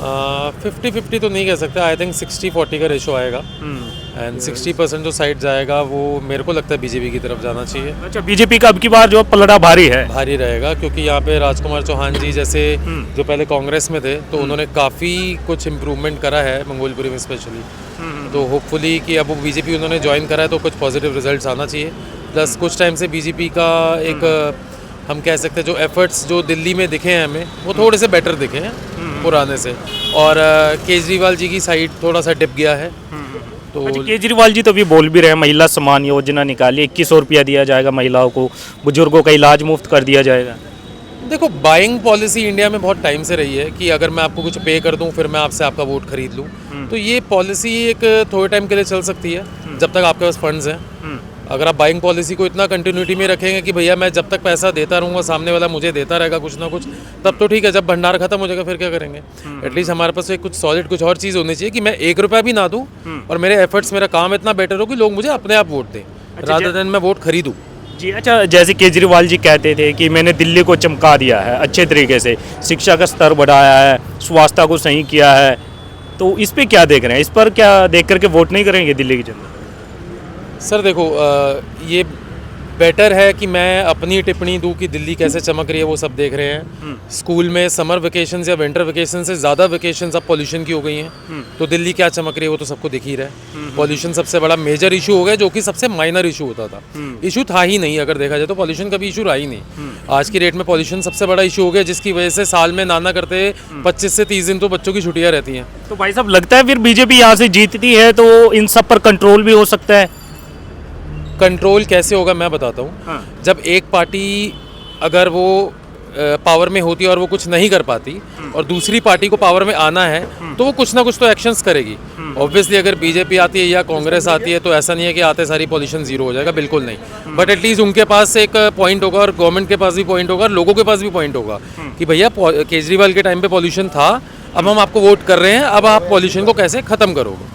50-50 तो नहीं कह सकते, आई थिंक 60-40 का रेशो आएगा एंड 60% जो साइड जाएगा वो मेरे को लगता है बीजेपी की तरफ जाना चाहिए। अच्छा, बीजेपी का अब की बार जो पलड़ा भारी है। भारी रहेगा क्योंकि यहाँ पे राजकुमार चौहान जी जैसे जो पहले कांग्रेस में थे तो उन्होंने काफ़ी कुछ इम्प्रूवमेंट करा है मंगोलपुरी में स्पेशली, तो होपफुली कि अब वो बीजेपी उन्होंने ज्वाइन करा है तो कुछ पॉजिटिव रिजल्ट्स आना चाहिए। प्लस कुछ टाइम से बीजेपी का एक हम कह सकते हैं जो एफर्ट्स जो दिल्ली में दिखे हैं हमें वो थोड़े से बेटर दिखे हैं पुराने से, और केजरीवाल जी की साइड थोड़ा सा डिप गया है। तो अच्छा, केजरीवाल जी तो अभी बोल भी रहे हैं महिला सम्मान योजना निकाली, 2100 रुपया दिया जाएगा महिलाओं को, बुजुर्गों का इलाज मुफ्त कर दिया जाएगा। देखो, बाइंग पॉलिसी इंडिया में बहुत टाइम से रही है कि अगर मैं आपको कुछ पे कर दूं फिर मैं आपसे आपका वोट खरीद लूं, तो ये पॉलिसी एक थोड़े टाइम के लिए चल सकती है जब तक आपके पास फंड्स हैं। अगर आप बाइंग पॉलिसी को इतना कंटिन्यूटी में रखेंगे कि भैया मैं जब तक पैसा देता रहूँगा सामने वाला मुझे देता रहेगा कुछ ना कुछ, तब तो ठीक है। जब भंडार खत्म हो जाएगा फिर क्या करेंगे? एटलीस्ट हमारे पास एक कुछ सॉलिड कुछ और चीज़ होनी चाहिए कि मैं 1 रुपया भी ना दूँ और मेरे एफर्ट्स मेरा काम इतना बेटर हो कि लोग मुझे अपने आप वोट दें रादर देन मैं वोट खरीदूँ। जी अच्छा, जैसे केजरीवाल जी कहते थे कि मैंने दिल्ली को चमका दिया है अच्छे तरीके से, शिक्षा का स्तर बढ़ाया है, स्वास्थ्य को सही किया है, तो इस पे क्या देख रहे हैं? इस पर क्या देख करके वोट नहीं करेंगे दिल्ली की जनता? सर देखो, ये बेटर है कि मैं अपनी टिप्पणी दूं कि दिल्ली कैसे चमक रही है, वो सब देख रहे हैं। स्कूल में समर वेकेशन या विंटर वेकेशन से ज़्यादा वेकेशन अब पॉल्यूशन की हो गई हैं, तो दिल्ली क्या चमक रही है वो तो सबको दिख ही रहा है। पॉल्यूशन सबसे बड़ा मेजर इशू हो गया, जो कि सबसे माइनर इशू होता था। इशू था ही नहीं, अगर देखा जाए तो पॉल्यूशन कभी इशू रहा ही नहीं। आज की डेट में पॉल्यूशन सबसे बड़ा इशू हो गया, जिसकी वजह से साल में नाना करते 25 से 30 दिन तो बच्चों की छुट्टियाँ रहती हैं। तो भाई साहब, लगता है फिर बीजेपी यहाँ से जीतती है तो इन सब पर कंट्रोल भी हो सकता है? कंट्रोल कैसे होगा मैं बताता हूँ। जब एक पार्टी अगर वो पावर में होती है और वो कुछ नहीं कर पाती और दूसरी पार्टी को पावर में आना है तो वो कुछ ना कुछ तो एक्शंस करेगी। ऑब्वियसली अगर बीजेपी आती है या कांग्रेस आती है तो ऐसा नहीं है कि आते सारी पॉल्यूशन जीरो हो जाएगा, बिल्कुल नहीं। बट एटलीस्ट उनके पास एक पॉइंट होगा और गवर्नमेंट के पास भी पॉइंट होगा और लोगों के पास भी पॉइंट होगा कि भैया केजरीवाल के टाइम पे पॉल्यूशन था, अब हम आपको वोट कर रहे हैं, अब आप पॉल्यूशन को कैसे खत्म करोगे।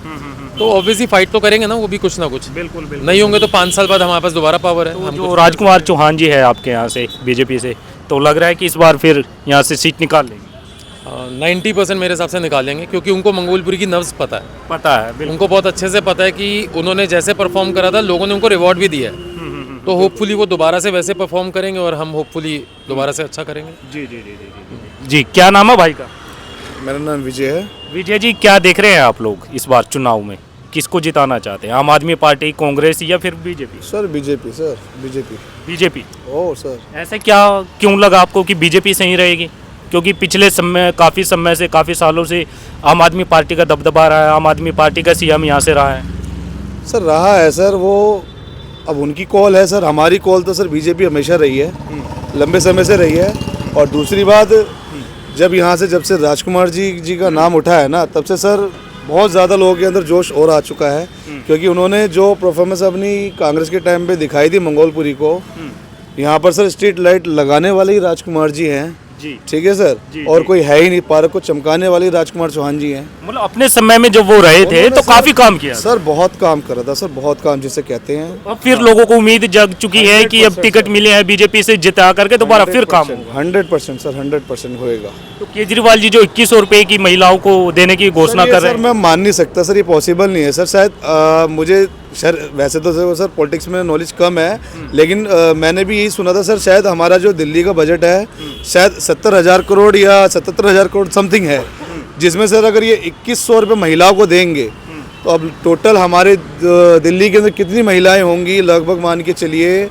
तो ऑब्वियसली फाइट तो करेंगे ना वो भी कुछ ना कुछ। बिल्कुल बिल्कुल। नहीं होंगे तो 5 साल बाद हमारे पास दोबारा पावर है। तो जो राजकुमार चौहान जी है आपके यहाँ से बीजेपी से, तो लग रहा है कि इस बार फिर यहाँ से सीट निकाल लेंगे? 90% मेरे हिसाब से निकाल लेंगे, क्योंकि उनको मंगोलपुरी की नब्ज पता है। उनको बहुत अच्छे से पता है कि उन्होंने जैसे परफॉर्म करा था लोगों ने उनको रिवॉर्ड भी दिया है, तो होपफुली वो दोबारा से वैसे परफॉर्म करेंगे और हम होपफुली दोबारा से अच्छा करेंगे। जी जी जी जी जी। क्या नाम है भाई का? मेरा नाम विजय है। विजय जी, क्या देख रहे हैं आप लोग इस बार चुनाव में? किसको जिताना चाहते हैं, आम आदमी पार्टी, कांग्रेस या फिर BJP? Sir BJP, sir BJP. BJP? ओ सर, ऐसे क्या क्यों लगा आपको कि बीजेपी सही रहेगी? क्योंकि पिछले काफ़ी समय से, काफ़ी सालों से आम आदमी पार्टी का दबदबा रहा है, आम आदमी पार्टी का सीएम यहाँ से रहा है। सर रहा है सर, वो अब उनकी कॉल है सर। हमारी कॉल तो सर बीजेपी हमेशा रही है, लंबे समय से रही है। और दूसरी बात, जब से राजकुमार जी का नाम उठा है ना, तब से सर बहुत ज़्यादा लोगों के अंदर जोश और आ चुका है, क्योंकि उन्होंने जो परफॉर्मेंस अपनी कांग्रेस के टाइम पे दिखाई थी मंगोलपुरी को, यहाँ पर सर स्ट्रीट लाइट लगाने वाले ही राजकुमार जी हैं जी। ठीक है सर जी, और जी। कोई है ही नहीं, पार्क को चमकाने वाले राजकुमार चौहान जी हैं। मतलब अपने समय में जब वो रहे थे तो काफी काम किया सर, बहुत काम करा था सर, बहुत काम जिसे कहते हैं। अब फिर लोगों को उम्मीद जग चुकी है कि अब टिकट मिले हैं बीजेपी से, जिता करके दोबारा फिर काम होगा। 100% सर, 100% होएगा। तो केजरीवाल जी जो 2100 रुपए की महिलाओं को देने की घोषणा कर रहे हैं, मैं मान नहीं सकता सर, ये पॉसिबल नहीं है सर। शायद मुझे वैसे तो सर पॉलिटिक्स में नॉलेज कम है, लेकिन मैंने भी यही सुना था सर, शायद हमारा जो दिल्ली का बजट है शायद 70,000 करोड़ या 77,000 करोड़ समथिंग है, जिसमें सर अगर ये 2100 रुपये महिलाओं को देंगे तो अब टोटल हमारे दिल्ली के अंदर कितनी महिलाएं होंगी? लगभग मान के चलिए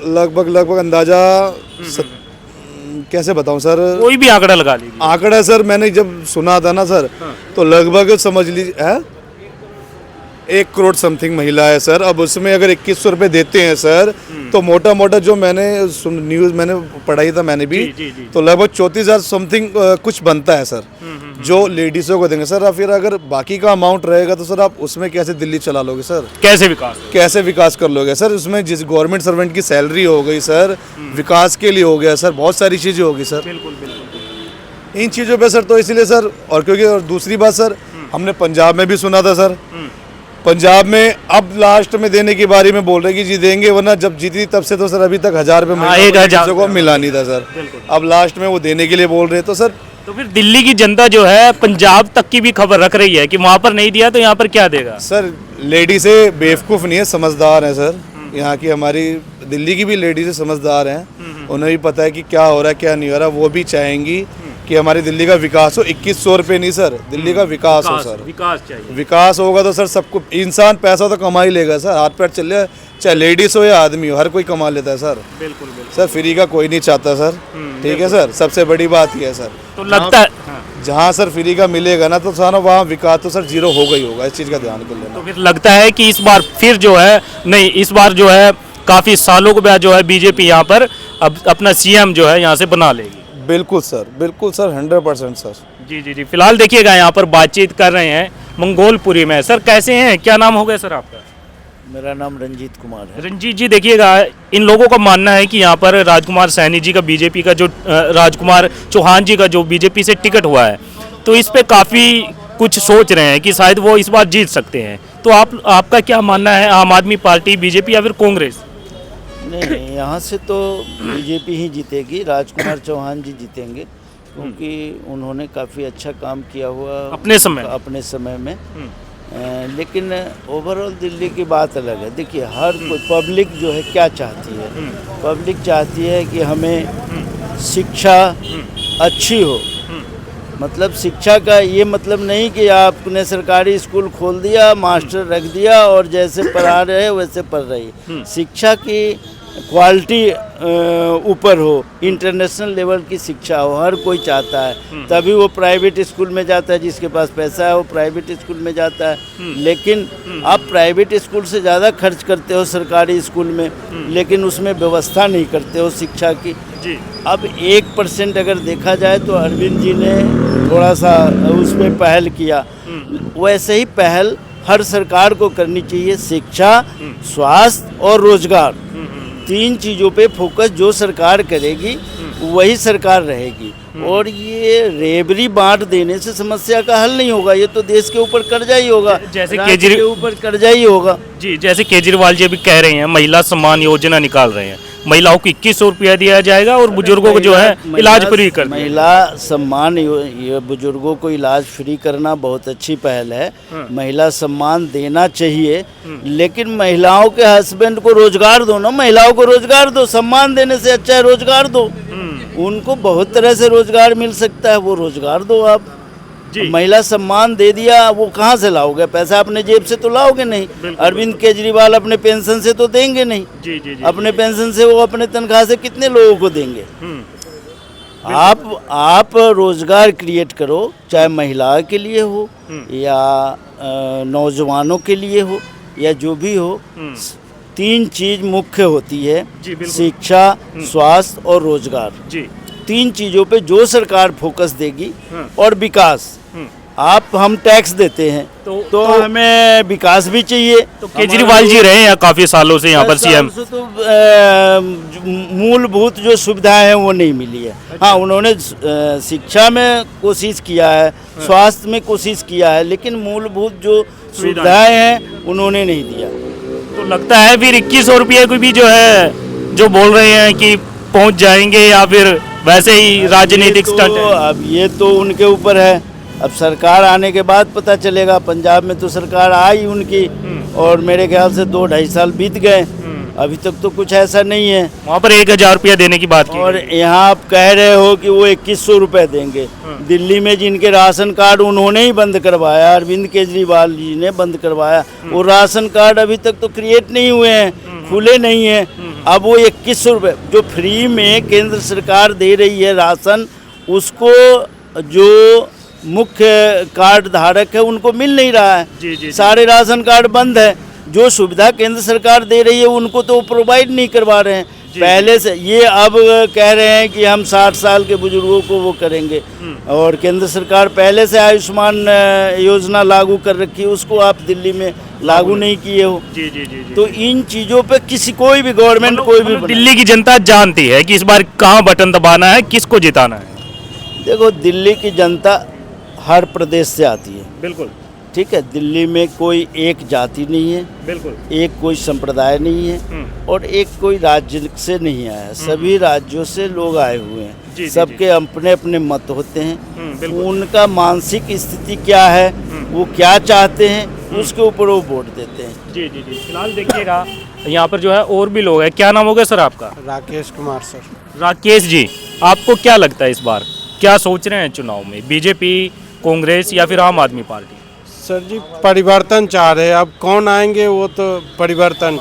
लगभग अंदाजा कैसे बताऊं सर, कोई भी आंकड़ा लगा लीजिए। आंकड़ा सर मैंने जब सुना था ना सर, तो लगभग समझ लीजिए 1 करोड़ समथिंग महिला है सर। अब उसमें अगर 2100 रुपये देते हैं सर, तो मोटा मोटा जो मैंने न्यूज़ मैंने पढ़ाई था मैंने भी, तो लगभग 34,000 समथिंग कुछ बनता है सर, जो लेडीज़ों को देंगे सर। अब फिर अगर बाकी का अमाउंट रहेगा तो सर आप उसमें कैसे दिल्ली चला लोगे सर? कैसे विकास कर लोगे सर? उसमें जिस गवर्नमेंट सर्वेंट की सैलरी हो गई सर, विकास के लिए हो गया सर, बहुत सारी चीज़ें होगी सर। बिल्कुल। इन चीज़ों पर सर, तो इसीलिए सर, और क्योंकि और दूसरी बात सर, हमने पंजाब में भी सुना था सर, पंजाब में अब लास्ट में देने की बारी में बोल रहे कि जी देंगे, वरना जब जीती तब से तो सर अभी तक 1000 रुपये हाँ, 1000 को मिला नहीं था सर। अब लास्ट में वो देने के लिए बोल रहे हैं तो सर तो फिर दिल्ली की जनता जो है पंजाब तक की भी खबर रख रही है कि वहाँ पर नहीं दिया तो यहाँ पर क्या देगा। सर लेडी से बेवकूफ़ नहीं है, समझदार है सर। यहाँ की हमारी दिल्ली की भी लेडी से समझदार हैं, उन्हें भी पता है कि क्या हो रहा है क्या नहीं हो रहा। वो भी चाहेंगी कि हमारी दिल्ली का विकास हो। 2100 रुपये नहीं सर, दिल्ली का विकास हो सर। विकास चाहिए। विकास होगा तो सर सबको, इंसान पैसा तो कमा ही लेगा सर, हाथ पैर चल जाए, चाहे लेडीज हो या आदमी हो, हर कोई कमा लेता है सर। बिल्कुल बिल्कुल सर फ्री का कोई नहीं चाहता सर, ठीक है सर, सबसे बड़ी बात यह है सर। तो लगता है जहाँ सर फ्री का मिलेगा ना तो सारा वहाँ विकास तो सर जीरो होगा ही होगा, इस चीज़ का ध्यान कर लेना। तो फिर लगता है कि इस बार फिर जो है नहीं, इस बार जो है काफी सालों के बाद जो है बीजेपी यहाँ पर अब अपना सीएम जो है यहाँ से बना लेगी। बिल्कुल सर 100% सर। जी जी जी, फिलहाल देखिएगा यहाँ पर बातचीत कर रहे हैं मंगोलपुरी में। सर कैसे हैं, क्या नाम हो गया सर आपका? मेरा नाम रंजीत कुमार है। रंजीत जी देखिएगा, इन लोगों का मानना है कि यहाँ पर राजकुमार सैनी जी का बीजेपी का जो राजकुमार चौहान जी का जो बीजेपी से टिकट हुआ है, तो इस पे काफ़ी कुछ सोच रहे हैं कि शायद वो इस बार जीत सकते हैं। तो आपका क्या मानना है, आम आदमी पार्टी, बीजेपी या फिर कांग्रेस? नहीं, यहाँ से तो बीजेपी ही जीतेगी, राजकुमार चौहान जी जीतेंगे, क्योंकि उन्होंने काफ़ी अच्छा काम किया हुआ अपने समय में। लेकिन ओवरऑल दिल्ली की बात अलग है। देखिए हर कोई पब्लिक जो है क्या चाहती है, पब्लिक चाहती है कि हमें शिक्षा अच्छी हो। मतलब शिक्षा का ये मतलब नहीं कि आपने सरकारी स्कूल खोल दिया, मास्टर रख दिया और जैसे पढ़ा रहे हैं वैसे पढ़ रही। शिक्षा की क्वालिटी ऊपर हो, इंटरनेशनल लेवल की शिक्षा हो, हर कोई चाहता है। तभी वो प्राइवेट स्कूल में जाता है, जिसके पास पैसा है वो प्राइवेट स्कूल में जाता है। लेकिन आप प्राइवेट स्कूल से ज़्यादा खर्च करते हो सरकारी स्कूल में, लेकिन उसमें व्यवस्था नहीं करते हो शिक्षा की। जी। अब 1% अगर देखा जाए तो अरविंद जी ने थोड़ा सा उसमें पहल किया, वैसे ही पहल हर सरकार को करनी चाहिए। शिक्षा, स्वास्थ्य और रोजगार, 3 चीज़ों पे फोकस जो सरकार करेगी वही सरकार रहेगी। और ये रेबरी बांट देने से समस्या का हल नहीं होगा, ये तो देश के ऊपर कर्जा ही होगा, जैसे राज्य के ऊपर कर्जा ही होगा। जी, जैसे केजरीवाल जी अभी कह रहे हैं महिला सम्मान योजना निकाल रहे हैं, महिलाओं को 2100 रुपया दिया जाएगा और बुजुर्गों को जो है इलाज फ्री कर दिया। महिला सम्मान ये बुजुर्गों को इलाज फ्री करना बहुत अच्छी पहल है। महिला सम्मान देना चाहिए, लेकिन महिलाओं के हस्बैंड को रोजगार दो ना, महिलाओं को रोजगार दो। सम्मान देने से अच्छा है रोजगार दो, उनको बहुत तरह से रोजगार मिल सकता है, वो रोजगार दो आप। महिला सम्मान दे दिया, वो कहाँ से लाओगे पैसा? अपने जेब से तो लाओगे नहीं। अरविंद केजरीवाल अपने पेंशन से तो देंगे नहीं। जी जी जी, अपने पेंशन से वो अपने तनख्वाह से कितने लोगों को देंगे? आप रोजगार क्रिएट करो, चाहे महिला के लिए हो या नौजवानों के लिए हो या जो भी हो। 3 चीज मुख्य होती है, शिक्षा, स्वास्थ्य और रोजगार। जी, 3 चीजों पे जो सरकार फोकस देगी और विकास। हम टैक्स देते हैं तो हमें विकास भी चाहिए। तो केजरीवाल जी रहे हैं काफी सालों से यहाँ पर सीएम, तो मूलभूत जो सुविधाएं हैं वो नहीं मिली है। हाँ, उन्होंने शिक्षा में कोशिश किया है, स्वास्थ्य में कोशिश किया है, लेकिन मूलभूत जो सुविधाएं हैं उन्होंने नहीं दिया। तो लगता है फिर 2100 रुपये को भी जो है, जो बोल रहे हैं कि पहुंच जाएंगे, या फिर वैसे ही राजनीतिक स्टंट है? अब ये तो उनके ऊपर है, अब सरकार आने के बाद पता चलेगा। पंजाब में तो सरकार आई उनकी और मेरे ख्याल से 2-2.5 साल बीत गए, अभी तक तो कुछ ऐसा नहीं है। वहाँ पर 1000 रुपया देने की बात की, और यहाँ आप कह रहे हो कि वो 2100 रुपये देंगे। दिल्ली में जिनके राशन कार्ड उन्होंने ही बंद करवाया, अरविंद केजरीवाल जी ने बंद करवाया, वो राशन कार्ड अभी तक तो क्रिएट नहीं हुए हैं, खुले नहीं हैं। अब वो 2100 रुपये जो फ्री में केंद्र सरकार दे रही है राशन, उसको जो मुख्य कार्ड धारक है उनको मिल नहीं रहा है। जी, सारे राशन कार्ड बंद है। जो सुविधा केंद्र सरकार दे रही है उनको तो प्रोवाइड नहीं करवा रहे हैं पहले से। ये अब कह रहे हैं कि हम 60 साल के बुजुर्गों को वो करेंगे, और केंद्र सरकार पहले से आयुष्मान योजना लागू कर रखी है, उसको आप दिल्ली में लागू नहीं किए हो। जी जी जी, तो इन चीज़ों पे कोई भी गवर्नमेंट कोई भी दिल्ली की जनता जानती है कि इस बार कहाँ बटन दबाना है, किसको जिताना है। देखो, दिल्ली की जनता हर प्रदेश से आती है, बिल्कुल, ठीक है, दिल्ली में कोई एक जाति नहीं है, बिल्कुल। एक कोई संप्रदाय नहीं है और एक कोई राज्य से नहीं आया है। सभी राज्यों से लोग आए हुए हैं। जी, सबके अपने अपने मत होते हैं। बिल्कुल। उनका मानसिक स्थिति क्या है, वो क्या चाहते हैं, उसके ऊपर वो वोट देते हैं। जी जी जी। फिलहाल देखिएगा यहाँ पर जो है और भी लोग हैं। क्या नाम होगा सर आपका? राकेश कुमार सर। राकेश जी, आपको क्या लगता है इस बार क्या सोच रहे हैं चुनाव में, बीजेपी, कांग्रेस या फिर आम आदमी पार्टी? सर जी परिवर्तन चाह रहे हैं, अब कौन आएंगे वो तो परिवर्तन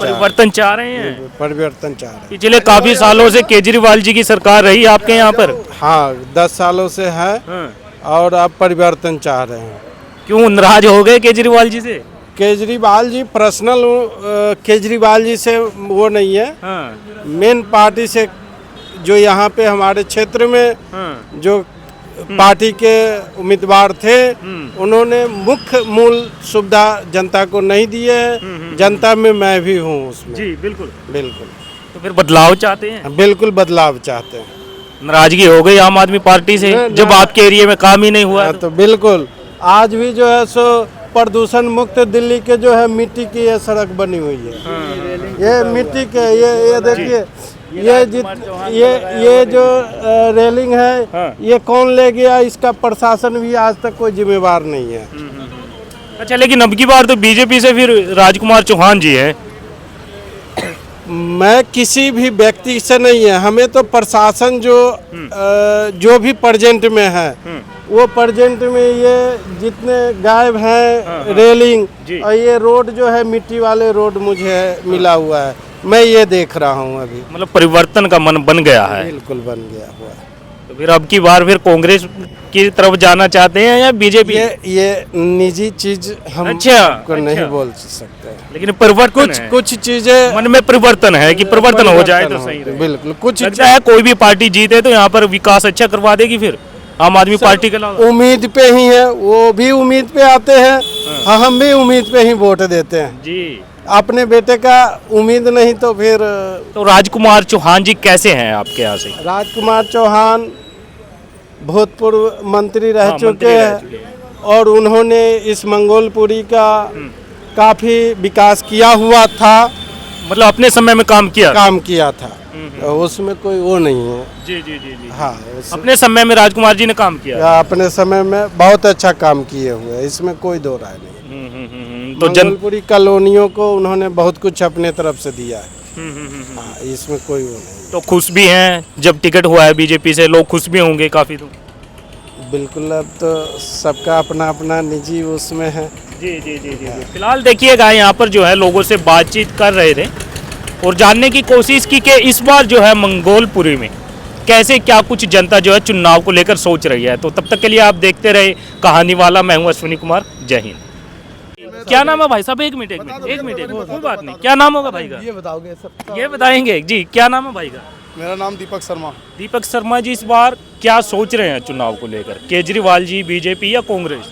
चाह रहे हैं। परिवर्तन चाह रहे हैं। पिछले काफी सालों से केजरीवाल जी की सरकार रही आपके यहाँ पर। हाँ 10 सालों से है और अब परिवर्तन चाह रहे हैं। क्यों नाराज हो गए केजरीवाल जी से? केजरीवाल जी पर्सनल केजरीवाल जी से वो नहीं है, मेन पार्टी से जो यहाँ पे हमारे क्षेत्र में जो पार्टी के उम्मीदवार थे उन्होंने मुख्य मूल सुविधा जनता को नहीं दिए हैं। जनता में मैं भी हूँ उसमें। जी बिल्कुल बिल्कुल। तो फिर बदलाव चाहते हैं? बिल्कुल बदलाव चाहते हैं। नाराजगी हो गई आम आदमी पार्टी से जब आपके एरिया में काम ही नहीं हुआ? तो बिल्कुल आज भी जो है सो प्रदूषण मुक्त दिल्ली के जो है मिट्टी की ये सड़क बनी हुई है। ये मिट्टी के ये देखिए ये जो रेलिंग है ये कौन ले गया, इसका प्रशासन भी आज तक कोई जिम्मेवार नहीं है। अच्छा, लेकिन अब की बार तो बीजेपी से फिर राजकुमार चौहान जी हैं। मैं किसी भी व्यक्ति से नहीं है, हमें तो प्रशासन जो भी प्रेजेंट में है वो प्रेजेंट में ये जितने गायब हैं रेलिंग और ये रोड जो है मिट्टी वाले रोड मुझे मिला हुआ है, मैं ये देख रहा हूँ अभी। मतलब परिवर्तन का मन बन गया है। बिल्कुल बन गया हुआ है। तो फिर अब की बार फिर कांग्रेस की तरफ जाना चाहते हैं या बीजेपी? ये निजी चीज हम को नहीं बोल सकते हैं, लेकिन परिवर्तन कुछ चीजें मन में परिवर्तन है कि परिवर्तन हो जाए तो सही रहे। बिल्कुल। कुछ लगता है कोई भी पार्टी जीते तो यहाँ पर विकास अच्छा करवा देगी फिर आम आदमी पार्टी के अलावा? उम्मीद पे ही है, वो भी उम्मीद पे आते हैं, हम भी उम्मीद पे ही वोट देते हैं जी। अपने बेटे का उम्मीद नहीं तो फिर। तो राजकुमार चौहान जी कैसे हैं आपके यहाँ से? राजकुमार चौहान भूतपूर्व मंत्री रह चुके हैं और उन्होंने इस मंगोलपुरी का काफी विकास किया हुआ था। मतलब अपने समय में काम किया था। उसमें कोई वो नहीं है। जी जी जी जी। हाँ अपने समय में राजकुमार जी ने काम किया। अपने समय में बहुत अच्छा काम किए हुए, इसमें कोई दो राय नहीं। तो मंगोलपुरी कॉलोनियों को उन्होंने बहुत कुछ अपने तरफ से दिया है। हाँ, इसमें कोई वो नहीं। तो खुश भी हैं जब टिकट हुआ है बीजेपी से, लोग खुश भी होंगे काफी? तो बिल्कुल, अब तो सबका अपना अपना निजी उसमें है। जी जी जी जी। फिलहाल देखिएगा यहाँ पर जो है लोगों से बातचीत कर रहे थे और जानने की कोशिश की कि इस बार जो है मंगोलपुरी में कैसे क्या कुछ जनता जो है चुनाव को लेकर सोच रही है। तो तब तक के लिए आप देखते रहे कहानी वाला। मैं हूँ अश्विनी कुमार। जय हिंद। क्या नाम है भाई साहब? एक मिनट कोई बात नहीं। क्या नाम होगा भाई का? ये बताओगे सब? ये बताएंगे जी। क्या नाम है भाई का? मेरा नाम दीपक शर्मा। दीपक शर्मा जी, इस बार क्या सोच रहे हैं चुनाव को लेकर? केजरीवाल जी, बीजेपी या कांग्रेस?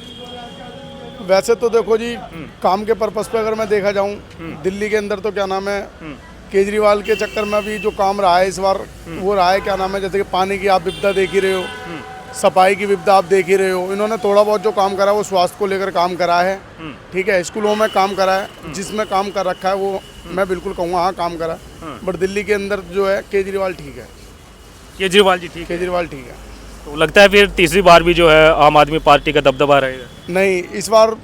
वैसे तो देखो जी, काम के पर्पस पे अगर मैं देखा जाऊं, दिल्ली के अंदर तो क्या नाम है, केजरीवाल के चक्कर में भी जो काम रहा है इस बार वो रहा है, क्या नाम है, जैसे कि पानी की आप विपदा देख ही रहे हो, सफाई की विपदा आप देख ही रहे हो। इन्होंने थोड़ा बहुत जो काम करा है वो स्वास्थ्य को लेकर काम करा है, ठीक है, स्कूलों में काम करा है, जिसमें काम कर रखा है वो मैं बिल्कुल कहूँगा हाँ काम करा। बट दिल्ली के अंदर जो है केजरीवाल ठीक है। केजरीवाल जी ठीक? केजरीवाल ठीक है। तो लगता है फिर तीसरी बार भी जो है आम आदमी पार्टी का दबदबा रहेगा? नहीं, इस बार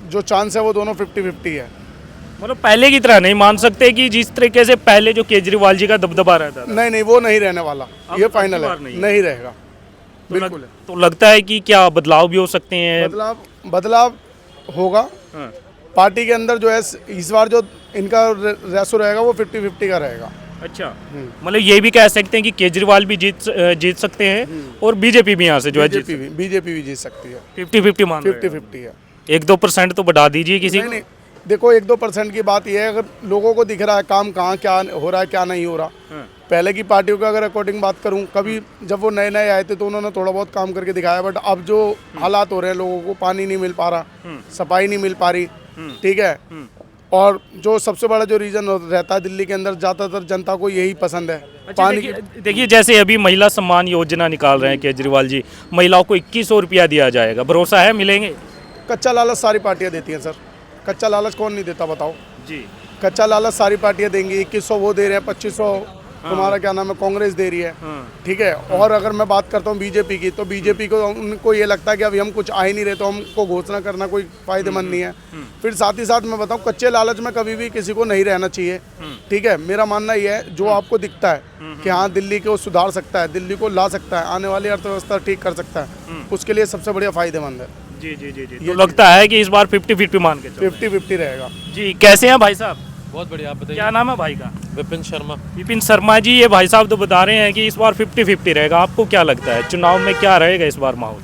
जो चांस है वो दोनों 50-50 है। मतलब पहले की तरह नहीं मान सकते कि जिस तरीके से पहले जो केजरीवाल जी का दबदबा रहता था? नहीं, वो नहीं रहने वाला, ये फाइनल है, नहीं रहेगा। बिल्कुल। तो लगता है कि क्या बदलाव भी हो सकते हैं? बदलाव होगा। पार्टी के अंदर जो है इस बार जो इनका रेशो रहेगा वो 50-50 का रहेगा। अच्छा, मतलब ये भी कह सकते हैं कि केजरीवाल भी जीत सकते हैं और बीजेपी भी यहाँ से जो है बीजेपी भी जीत सकती है। 50-50 मान 50-50 है। 1-2% तो बढ़ा दीजिए किसी को। नहीं, देखो 1-2% की बात यह है, अगर लोगों को दिख रहा है काम कहाँ क्या हो रहा है क्या नहीं हो रहा। पहले की पार्टियों का अगर अकॉर्डिंग बात करूं, कभी जब वो नए नए आए थे तो उन्होंने थोड़ा बहुत काम करके दिखाया, बट अब जो हालात हो रहे हैं, लोगों को पानी नहीं मिल पा रहा, सफाई नहीं मिल पा रही, ठीक है, और जो सबसे बड़ा जो रीजन रहता है दिल्ली के अंदर, ज़्यादातर जनता को यही पसंद है। अच्छा, पानी देखिए जैसे अभी महिला सम्मान योजना निकाल रहे हैं केजरीवाल जी, महिलाओं को 2100 रुपया दिया जाएगा, भरोसा है मिलेंगे? कच्चा लालच सारी पार्टियां देती हैं सर। कच्चा लालच कौन नहीं देता बताओ? जी कच्चा लालच सारी पार्टियां देंगी। 2100 वो दे रहे हैं, 2500 तुम्हारा क्या नाम है कांग्रेस दे रही है, ठीक है। और अगर मैं बात करता हूँ बीजेपी की, तो बीजेपी को उनको ये लगता है कि अभी हम कुछ आ ही नहीं रहे तो हमको घोषणा करना कोई फायदेमंद नहीं है। फिर साथ ही साथ मैं बताऊँ, कच्चे लालच में कभी भी किसी को नहीं रहना चाहिए, ठीक है। मेरा मानना ये है, जो आपको दिखता है कि हाँ दिल्ली को सुधार सकता है, दिल्ली को ला सकता है, आने वाली अर्थव्यवस्था ठीक कर सकता है, उसके लिए सबसे बढ़िया फायदेमंद है। जी जी जी जी। तो लगता है कि इस बार 50-50 मान के चलो। 50-50 रहेगा। जी कैसे हैं भाई साहब? बहुत बढ़िया, आप बताइए। क्या नाम है भाई का? विपिन शर्मा। विपिन शर्मा जी, ये भाई साहब तो बता रहे हैं कि इस बार 50-50 रहेगा। आपको क्या लगता है चुनाव में क्या रहेगा इस बार माहौल?